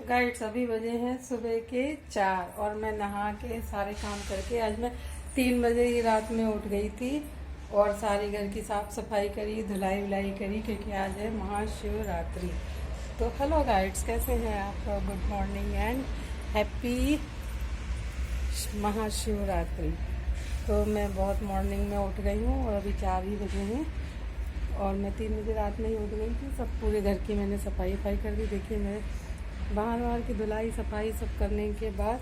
Guides अभी बजे हैं सुबह के 4 और मैं नहा के सारे काम करके आज मैं 3 बजे ही रात में उठ गई थी और सारी घर की साफ सफाई करी, धुलाई वुलाई करी क्योंकि आज है महाशिवरात्रि। तो हेलो गाइड्स, कैसे हैं आप लोग? Good morning and happy Mahashivratri. तो मैं बहुत मॉर्निंग में उठ गई हूँ और अभी 4 ही बजे हैं और मैं 3 बजे रात में ही उठ गई थी। सब पूरे घर की मैंने सफाई कर दी। देखिए मैं बाहर की धुलाई सफाई सब करने के बाद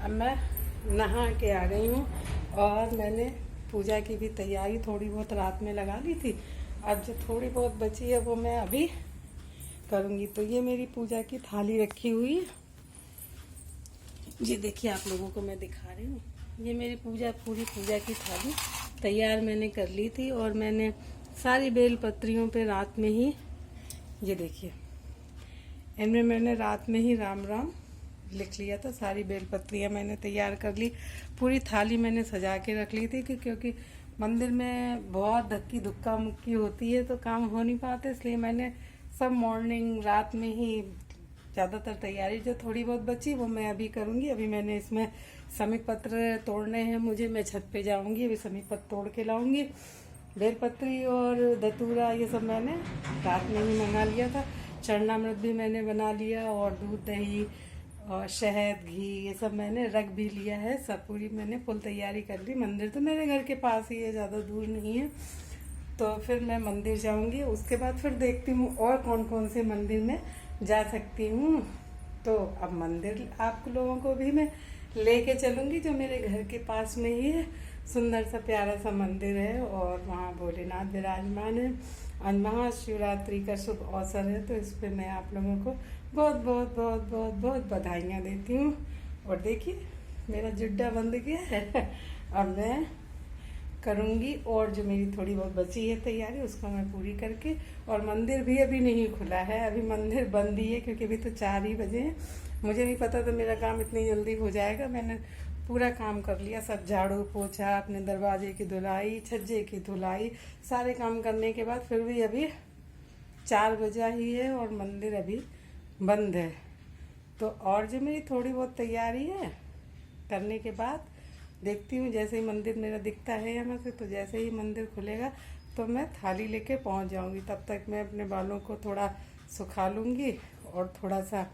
अब मैं नहा के आ गई हूँ और मैंने पूजा की भी तैयारी थोड़ी बहुत रात में लगा ली थी। अब जो थोड़ी बहुत बची है वो मैं अभी करूँगी। तो ये मेरी पूजा की थाली रखी हुई है, ये देखिए आप लोगों को मैं दिखा रही हूँ। ये मेरी पूरी पूजा की थाली तैयार मैंने कर ली थी और मैंने सारी बेल पत्रियों पे रात में ही, ये देखिए इनमें मैंने रात में ही राम राम लिख लिया था। सारी बेलपत्रियाँ मैंने तैयार कर ली, पूरी थाली मैंने सजा के रख ली थी क्योंकि मंदिर में बहुत धक्की धुक्का मुक्की होती है तो काम हो नहीं पाते, इसलिए मैंने सब मॉर्निंग रात में ही ज़्यादातर तैयारी जो थोड़ी बहुत बची वो मैं अभी करूँगी। अभी मैंने इसमें समी पत्र तोड़ने हैं मुझे, मैं छत पे जाऊँगी, अभी समी पत्र तोड़ के लाऊँगी। बेलपत्री और धतूरा ये सब मैंने रात में ही मंगा लिया था। चरणामृत भी मैंने बना लिया और दूध दही और शहद घी ये सब मैंने रख भी लिया है। सब पूरी मैंने फुल तैयारी कर ली। मंदिर तो मेरे घर के पास ही है, ज़्यादा दूर नहीं है। तो फिर मैं मंदिर जाऊंगी, उसके बाद फिर देखती हूँ और कौन कौन से मंदिर में जा सकती हूँ। तो अब मंदिर आप लोगों को भी मैं लेके चलूँगी जो मेरे घर के पास में ही है। सुंदर सा प्यारा सा मंदिर है और वहाँ भोलेनाथ विराजमान है। आज महाशिवरात्रि का शुभ अवसर है तो इस पे मैं आप लोगों को बहुत बहुत बहुत बहुत बहुत बधाइयाँ देती हूँ। और देखिए मेरा जुड्डा बंद गया है। अब मैं करूँगी और जो मेरी थोड़ी बहुत बची है तैयारी उसको मैं पूरी करके, और मंदिर भी अभी नहीं खुला है, अभी मंदिर बंद ही है क्योंकि अभी तो 4 ही बजे हैं। मुझे नहीं पता था मेरा काम इतनी जल्दी हो जाएगा। मैंने पूरा काम कर लिया, सब झाड़ू पोछा, अपने दरवाजे की धुलाई, छज्जे की धुलाई, सारे काम करने के बाद फिर भी अभी 4 बजा ही है और मंदिर अभी बंद है। तो और जो मेरी थोड़ी बहुत तैयारी है करने के बाद देखती हूँ, जैसे ही मंदिर मेरा दिखता है यहाँ से, तो जैसे ही मंदिर खुलेगा तो मैं थाली लेके पहुँच जाऊँगी। तब तक मैं अपने बालों को थोड़ा सुखा लूँगी और थोड़ा सा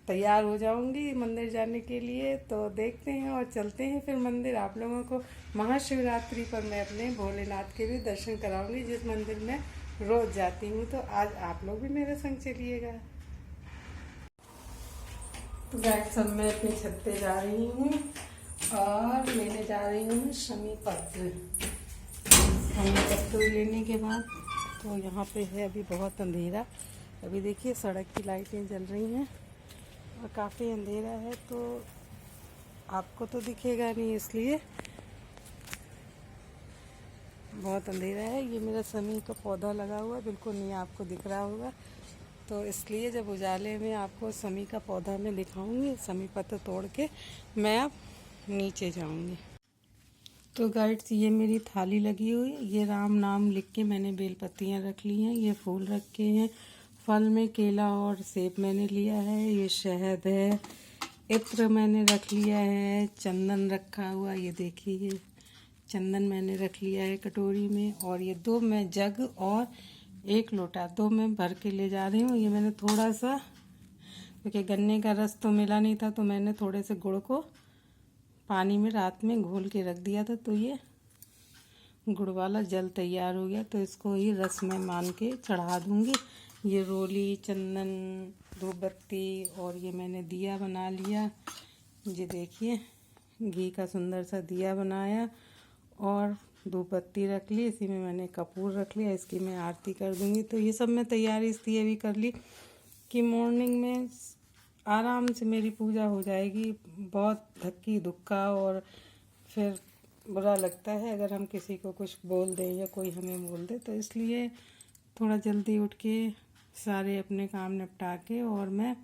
तैयार हो जाऊँगी मंदिर जाने के लिए। तो देखते हैं और चलते हैं फिर मंदिर। आप लोगों को महाशिवरात्रि पर मैं अपने भोलेनाथ के भी दर्शन कराऊँगी जिस मंदिर में रोज़ जाती हूँ। तो आज आप लोग भी मेरे संग चलिएगा। तो गाइस सब मैं अपनी छत पे जा रही हूँ और लेने जा रही हूँ शमी पत्र लेने के बाद। तो यहाँ पे है अभी बहुत अंधेरा, अभी देखिए सड़क की लाइटें जल रही हैं और काफ़ी अंधेरा है तो आपको तो दिखेगा नहीं, इसलिए बहुत अंधेरा है। ये मेरा शमी का पौधा लगा हुआ बिल्कुल नहीं आपको दिख रहा होगा, तो इसलिए जब उजाले में आपको शमी का पौधा मैं दिखाऊंगी। शमी पत्र तोड़ के मैं अब नीचे जाऊंगी। तो गाइड्स ये मेरी थाली लगी हुई, ये राम नाम लिख के मैंने बेलपत्तियाँ रख ली हैं, ये फूल रखे हैं, फल में केला और सेब मैंने लिया है, ये शहद है, इत्र मैंने रख लिया है, चंदन रखा हुआ, ये देखिए चंदन मैंने रख लिया है कटोरी में, और ये 2 मैं जग और 1 लोटा 2 मैं भर के ले जा रही हूँ। ये मैंने थोड़ा सा, क्योंकि गन्ने का रस तो मिला नहीं था तो मैंने थोड़े से गुड़ को पानी में रात में घोल के रख दिया था, तो ये गुड़ वाला जल तैयार हो गया। तो इसको ही रस में मान के चढ़ा दूँगी। ये रोली, चंदन, धूपबत्ती और ये मैंने दिया बना लिया। ये देखिए घी का सुंदर सा दिया बनाया और धूपबत्ती रख ली, इसी में मैंने कपूर रख लिया, इसकी मैं आरती कर दूँगी। तो ये सब मैं तैयारी इसलिए भी कर ली कि मॉर्निंग में आराम से मेरी पूजा हो जाएगी। बहुत धक्की धुक्का और फिर बुरा लगता है अगर हम किसी को कुछ बोल दें या कोई हमें बोल दे, तो इसलिए थोड़ा जल्दी उठ के सारे अपने काम निपटा के और मैं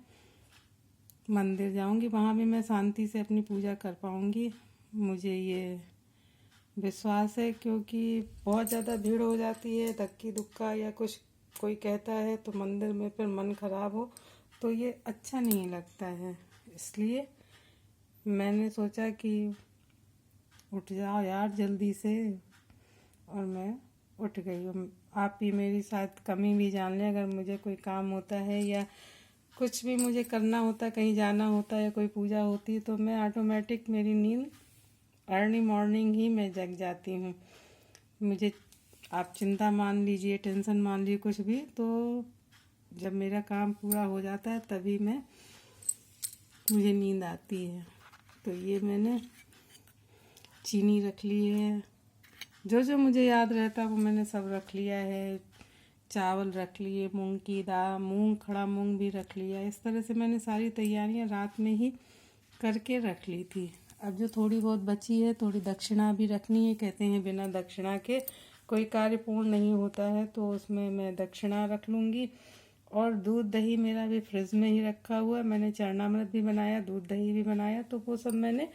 मंदिर जाऊंगी। वहाँ भी मैं शांति से अपनी पूजा कर पाऊंगी, मुझे ये विश्वास है, क्योंकि बहुत ज़्यादा भीड़ हो जाती है, धक्की धुक्का या कुछ कोई कहता है तो मंदिर में फिर मन खराब हो तो ये अच्छा नहीं लगता है। इसलिए मैंने सोचा कि उठ जाओ यार जल्दी से, और मैं उठ गई हूँ। आप भी मेरी शायद कमी भी जान लें। अगर मुझे कोई काम होता है या कुछ भी मुझे करना होता है, कहीं जाना होता है या कोई पूजा होती है, तो मैं ऑटोमेटिक मेरी नींद अर्ली मॉर्निंग ही मैं जग जाती हूँ। मुझे आप चिंता मान लीजिए, टेंशन मान लीजिए, कुछ भी, तो जब मेरा काम पूरा हो जाता है तभी मुझे नींद आती है। तो ये मैंने चीनी रख ली है, जो जो मुझे याद रहता है वो मैंने सब रख लिया है। चावल रख लिए, मूंग की दाल, खड़ा मूंग भी रख लिया। इस तरह से मैंने सारी तैयारियां रात में ही करके रख ली थी। अब जो थोड़ी बहुत बची है, थोड़ी दक्षिणा भी रखनी है। कहते हैं बिना दक्षिणा के कोई कार्य पूर्ण नहीं होता है, तो उसमें मैं दक्षिणा रख लूँगी। और दूध दही मेरा भी फ्रिज में ही रखा हुआ है। मैंने चरणामृत भी बनाया, दूध दही भी बनाया, तो वो सब मैंने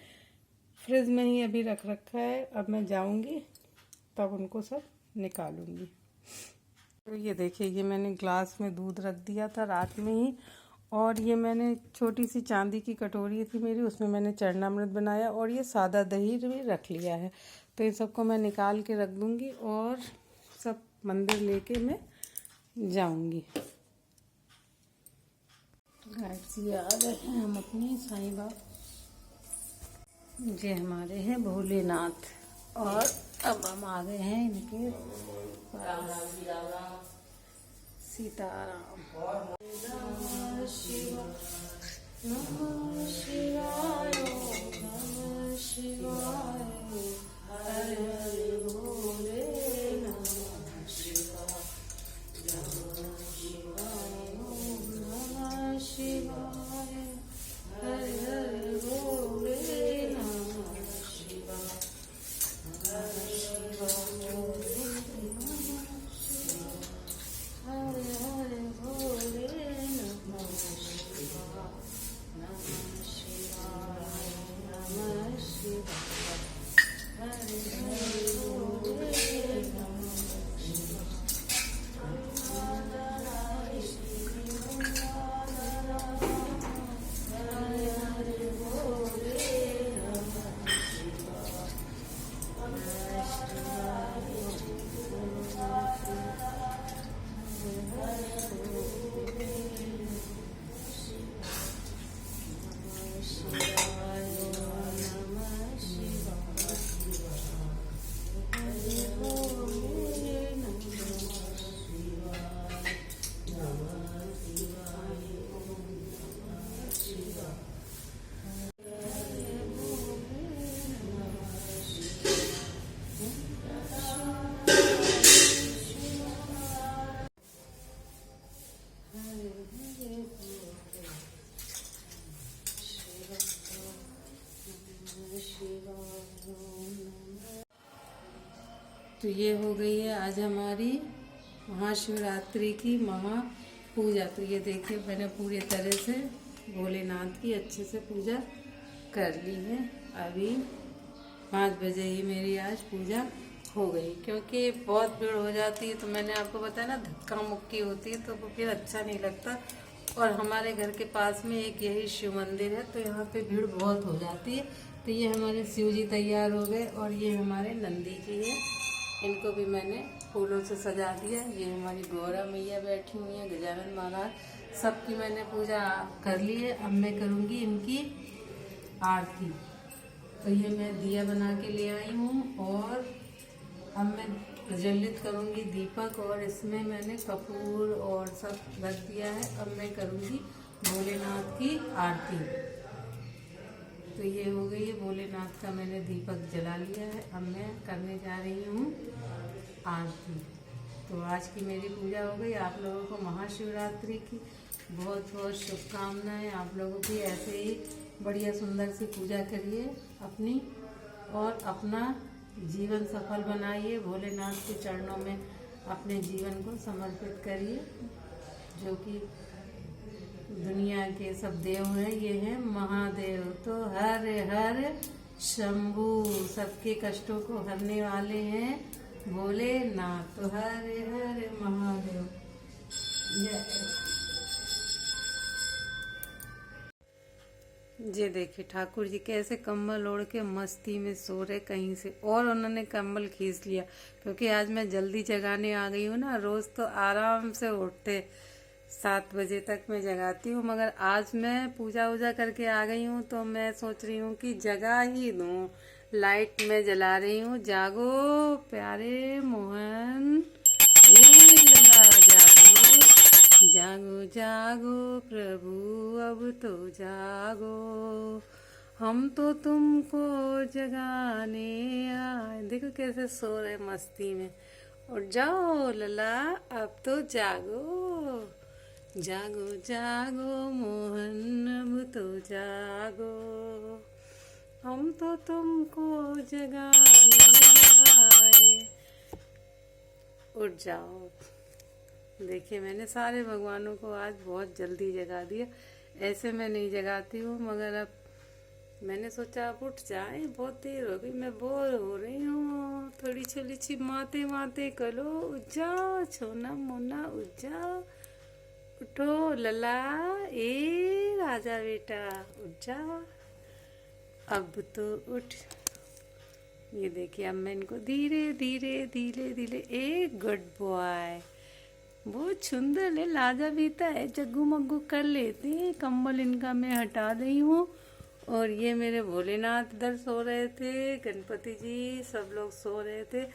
फ्रिज में ही अभी रख रखा है। अब मैं जाऊंगी तब उनको सब निकालूंगी। तो ये देखिए, ये मैंने ग्लास में दूध रख दिया था रात में ही, और ये मैंने छोटी सी चांदी की कटोरी थी मेरी, उसमें मैंने चरणामृत बनाया, और ये सादा दही भी रख लिया है। तो इन सबको मैं निकाल के रख दूंगी और सब मंदिर लेके मैं जाऊंगी। गाइड्स, ये आ गए हैं हम अपने साईं बाबा, ये हमारे हैं भोलेनाथ, और अब हम आ गए हैं इनके सीताराम। नमः शिवाय, नमः शिवाय, नमः शिवाय, हर हर भोले, नमः शिवाय, नमः शिवाय, नमः शिवाय, हर हर भोले, नमः शिवाय, नमः शिवाय, हर हर भोले, नमः शिवाय, नमः शिवाय, नमः शिवाय, हर हर भोले, नमः तो ये हो गई है आज हमारी महाशिवरात्रि की महा पूजा। तो ये देखिए, मैंने पूरी तरह से भोलेनाथ की अच्छे से पूजा कर ली है। अभी 5 बजे ही मेरी आज पूजा हो गई, क्योंकि बहुत भीड़ हो जाती है। तो मैंने आपको बताया ना, धक्का मुक्की होती है तो वो फिर अच्छा नहीं लगता। और हमारे घर के पास में एक यही शिव मंदिर है, तो यहाँ पे भीड़ बहुत हो जाती है। तो ये हमारे शिव जी तैयार हो गए, और ये हमारे नंदी जी हैं, इनको भी मैंने फूलों से सजा दिया। ये हमारी गौरा मैया बैठी हुई हैं, गजानन महाराज, सबकी मैंने पूजा कर ली है। अब मैं करूँगी इनकी आरती। तो ये मैं दिया बना के ले आई हूँ, और अब मैं प्रज्वलित करूँगी दीपक, और इसमें मैंने कपूर और सब रख दिया है। अब मैं करूँगी भोलेनाथ की आरती। तो ये हो गई है, भोलेनाथ का मैंने दीपक जला लिया है। अब मैं करने जा रही हूँ आरती। तो आज की मेरी पूजा हो गई। आप लोगों को महाशिवरात्रि की बहुत बहुत शुभकामनाएं। आप लोगों की ऐसे ही बढ़िया सुंदर सी पूजा करिए अपनी, और अपना जीवन सफल बनाइए। भोलेनाथ के चरणों में अपने जीवन को समर्पित करिए। जो कि दुनिया के सब देव हैं, ये हैं महादेव। तो हर हर शंभू, सबके कष्टों को हरने वाले हैं भोलेनाथ। तो हर हर महादेव। ये देखिए ठाकुर जी कैसे कंबल ओढ़ के मस्ती में सो रहे कहीं से, और उन्होंने कंबल खींच लिया क्योंकि आज मैं जल्दी जगाने आ गई हूँ ना। रोज तो आराम से उठते 7 बजे तक मैं जगाती हूँ, मगर आज मैं पूजा वूजा करके आ गई हूँ तो मैं सोच रही हूँ कि जगा ही दूँ। लाइट मैं जला रही हूँ। जागो प्यारे मोहन, ए लला जागो, जागो जागो प्रभु अब तो जागो, हम तो तुमको जगाने आए। देखो कैसे सो रहे मस्ती में। उठ जाओ लला अब तो जागो, जागो जागो मोहन अब तो जागो, हम तो तुमको जगाने आए। उठ जाओ। देखिए मैंने सारे भगवानों को आज बहुत जल्दी जगा दिया। ऐसे मैं नहीं जगाती हूँ, मगर अब मैंने सोचा अब उठ जाए, बहुत देर हो गई, मैं बोर हो रही हूँ। थोड़ी छोली सी माते माते करो। उठ जाओ छोना मोना, उठ जाओ, उठो लला, ए राजा बेटा उठ जाओ, अब तो उठ। ये देखिए अब मैं इनको धीरे धीरे धीरे धीरे, ए गुड बॉय, बहुत सुंदर है, लाजा बेटा है, जग्गू मग्गू कर लेते हैं। कंबल इनका मैं हटा रही हूँ। और ये मेरे भोलेनाथ इधर सो रहे थे, गणपति जी सब लोग सो रहे थे।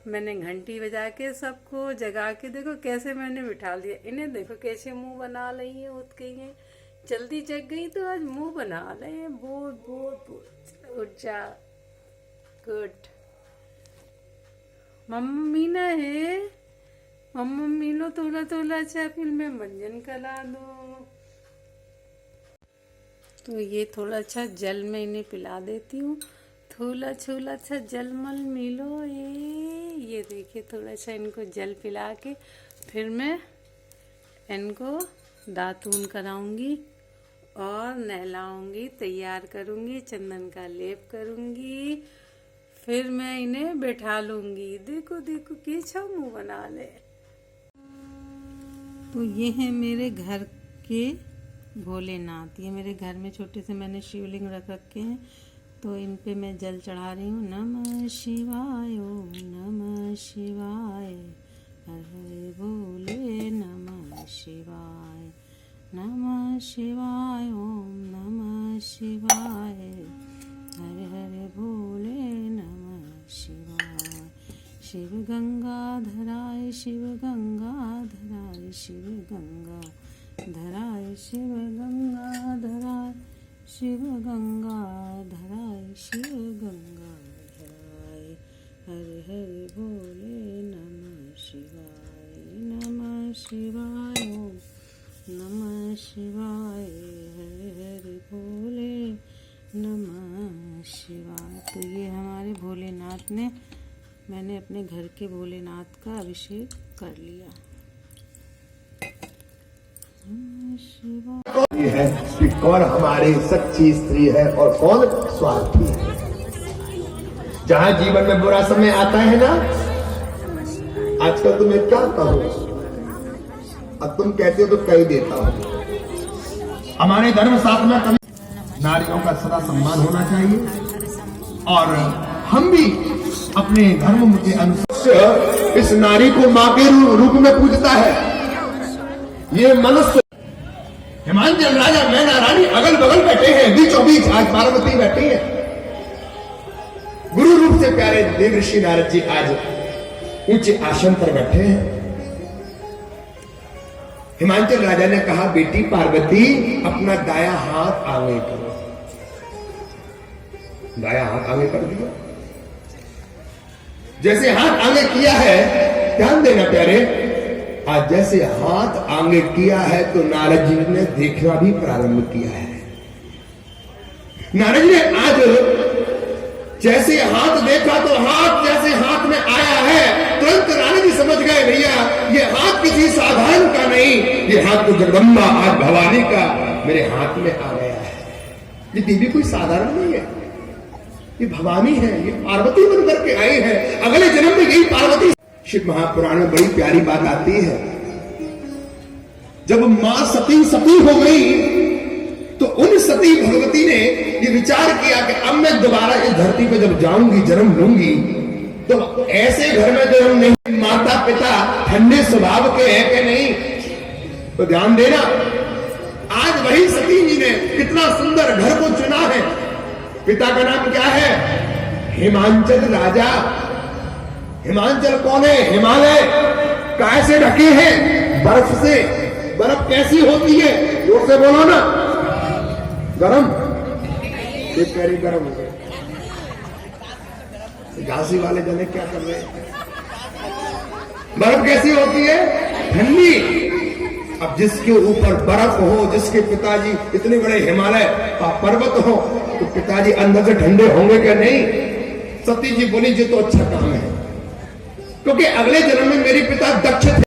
मैंने घंटी बजा के सबको जगा के, देखो कैसे मैंने बिठा दिया इन्हें। देखो कैसे मुंह बना रही है, उठ गई है, जल्दी जग गई तो आज मुंह बना रहे हैं। बोल बोल बोल, उठ जा, गुड। मम्मी ना है, मम्मी लो थोड़ा थोड़ा अच्छा, फिर मैं मंजन करा दो। तो ये थोड़ा अच्छा जल में इन्हें पिला देती हूँ। थोड़ा छोला अच्छा जल मल मिलो। ये देखिए थोड़ा सा इनको जल पिला के फिर मैं इनको दातून कराऊंगी और नहलाऊंगी, तैयार करूंगी, चंदन का लेप करूंगी, फिर मैं इन्हें बैठा लूंगी। देखो देखो कैसा मुंह बना ले। तो ये है मेरे घर के भोलेनाथ। ये मेरे घर में छोटे से मैंने शिवलिंग रख रखे हैं, तो इन पे मैं जल चढ़ा रही हूँ। नमः शिवाय ओम नमः शिवाय, हर हर भोले नमः शिवाय, नमः शिवाय ओम नमः शिवाय, हर हर भोले नमः शिवाय। शिव गंगा धराय, शिव गंगा धराय, शिव गंगा धराय, शिव गंगा धराय, शिव गंगा धराय, शिव गंगा धराय, हर हर भोले नमः शिवाय, नमः शिवाय ओम नमः शिवाय, हर हर भोले नमः शिवाय। तो ये हमारे भोलेनाथ ने, मैंने अपने घर के भोलेनाथ का अभिषेक कर लिया। ये है कि कौन हमारी सच्ची स्त्री है और कौन स्वार्थी है। जहां जीवन में बुरा समय आता है ना, आजकल तुम्हें क्या कहूं, अब तुम कहते हो तो कह देता हूं। हमारे धर्म शास्त्र में कभी नारियों का सदा सम्मान होना चाहिए, और हम भी अपने धर्म के अनुसार इस नारी को मां के रूप में पूजता है। ये मनुष्य, हिमांचल राजा मैना रानी अगल बगल बैठे हैं, बीचों बीच आज पार्वती बैठी है। गुरु रूप से प्यारे देव ऋषि नारद जी आज ऊंचे आसन पर बैठे हैं। हिमांचल राजा ने कहा, बेटी पार्वती अपना दाया हाथ आगे करो। दाया हाथ आगे कर दिया। जैसे हाथ आगे किया है, ध्यान देना प्यारे, आज जैसे हाथ आगे किया है तो नारद जी ने देखना भी प्रारंभ किया है। नारद जी ने आज जैसे हाथ देखा तो हाथ जैसे हाथ में आया है, तुरंत नारद जी समझ गए, भैया ये हाथ किसी साधारण का नहीं, ये हाथ तो जगदम्बा आज भवानी का मेरे हाथ में आ गया है। ये देवी कोई साधारण नहीं है, ये भवानी है, ये पार्वती बनकर के आई है। अगले जन्म में यही पार्वती। शिव महापुराण में बड़ी प्यारी बात आती है, जब मां सती हो गई तो उन सती भगवती ने विचार किया कि अब मैं दोबारा इस धरती पे जब जाऊंगी, जन्म लूंगी, तो ऐसे घर में जन्म नहीं, माता पिता ठंडे स्वभाव के हैं कि नहीं, तो ध्यान देना। आज वही सती जी ने कितना सुंदर घर को चुना है। पिता का नाम क्या है? हिमांचल राजा। हिमांचल कौन है? हिमालय काय से ढके हैं? बर्फ से। बर्फ कैसी होती है? जोर से बोलो ना। गरम। एक पैरी गरम हो गए। झांसी वाले जने क्या कर रहे हैं? बर्फ कैसी होती है? ठंडी। अब जिसके ऊपर बर्फ हो, जिसके पिताजी इतने बड़े हिमालय का पर्वत हो, तो पिताजी अंदर से ठंडे होंगे क्या? नहीं। सती जी बोली जी तो अच्छा काम है, क्योंकि अगले जन्म में मेरे पिता दक्ष थे।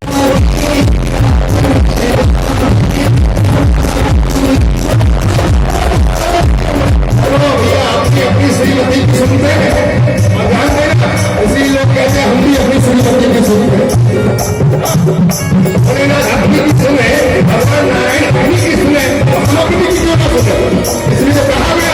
अपनी श्रीमती की सुनते हैं, इसी लोग कहते हैं हम भी अपनी श्रीमती की सुनते हैं। सुने भगवान नारायण अपनी की सुने, हम अपनी की क्यों ना सुने? इसलिए तो कहा गया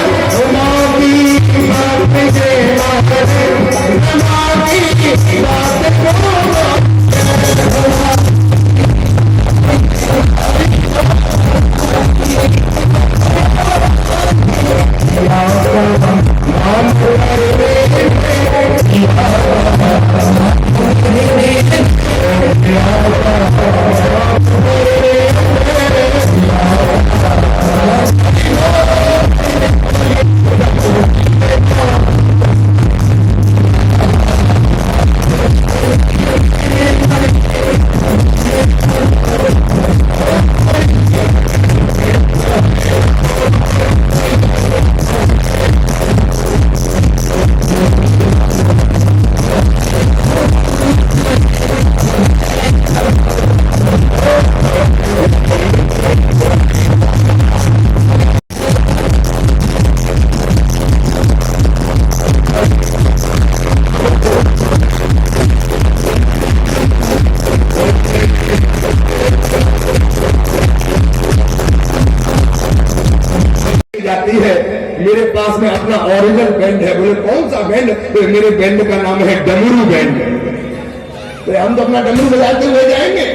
जाती है, मेरे पास में अपना ओरिजिनल बैंड है। बोले कौन सा बैंड? तो मेरे बैंड का नाम है डमरू बैंड। तो हम तो अपना डमरू बजाते हुए जाएंगे।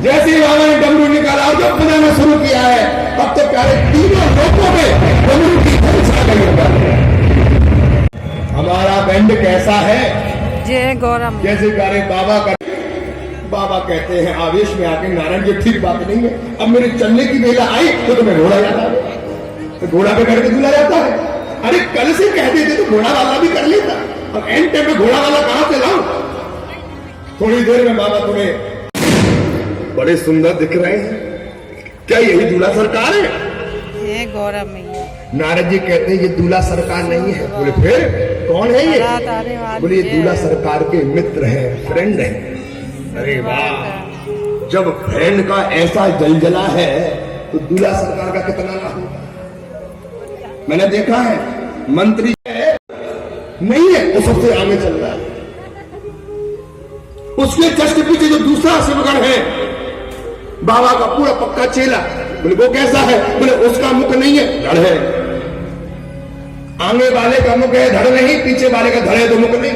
जैसे ही बाबा ने डमरू निकाला और जब बजाना शुरू किया है, अब तो प्यारे तीनों लोगों में डमरू की धुन छा गई होगा। हमारा बैंड कैसा है? जय गौरम। जैसे प्यारे बाबा कहते हैं आवेश में आके, नारायण जी ठीक बात नहीं है, अब मेरे चलने की बेला आई तो तुम्हें घोड़ा जाता है, तो घोड़ा पे करके दूल्हा जाता है। अरे कल से कह देते तो घोड़ा वाला भी कर लेता, अब एंड टाइम पे घोड़ा वाला कहां से लाऊं? थोड़ी देर में बाबा थोड़े बड़े सुंदर दिख रहे हैं। क्या यही दूल्हा सरकार है? ये गौरव मैया। नारद जी कहते हैं ये दूल्हा सरकार नहीं है। बोले फिर कौन है ये? बोले ये दूल्हा सरकार के मित्र है, फ्रेंड है। अरे वाह, जब फ्रेंड का ऐसा जलजला है तो दूल्हा सरकार का कितना ना होगा। मैंने देखा है मंत्री है नहीं है, वो सबसे आगे चल रहा है। उसके जस्ट पीछे जो दूसरा शिवगण है, बाबा का पूरा पक्का चेला, बोले वो कैसा है? बोले उसका मुख नहीं है, धड़ है। आगे वाले का मुख है, धड़ नहीं, पीछे वाले का धड़ है तो मुख नहीं।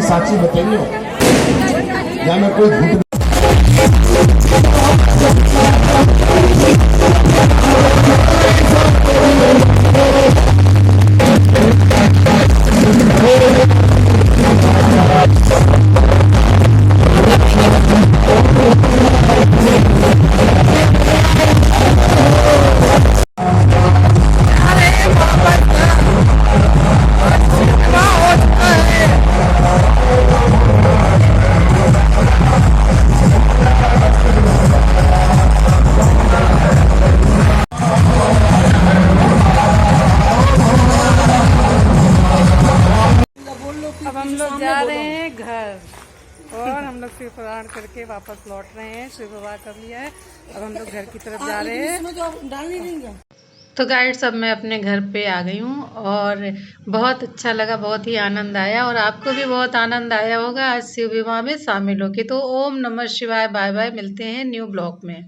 साची बताइए या मैं कोई झूठ अब हम लोग जा रहे हैं घर और हम लोग शिव पुराण करके वापस लौट रहे हैं। शिव विवाह कर लिया है, अब हम लोग घर की तरफ जा रहे हैं। तो गाइड्स अब मैं अपने घर पे आ गई हूँ और बहुत अच्छा लगा, बहुत ही आनंद आया और आपको भी बहुत आनंद आया होगा आज शिव विवाह में शामिल होके। तो ओम नमः शिवाय, बाय बाय, मिलते हैं न्यू ब्लॉग में।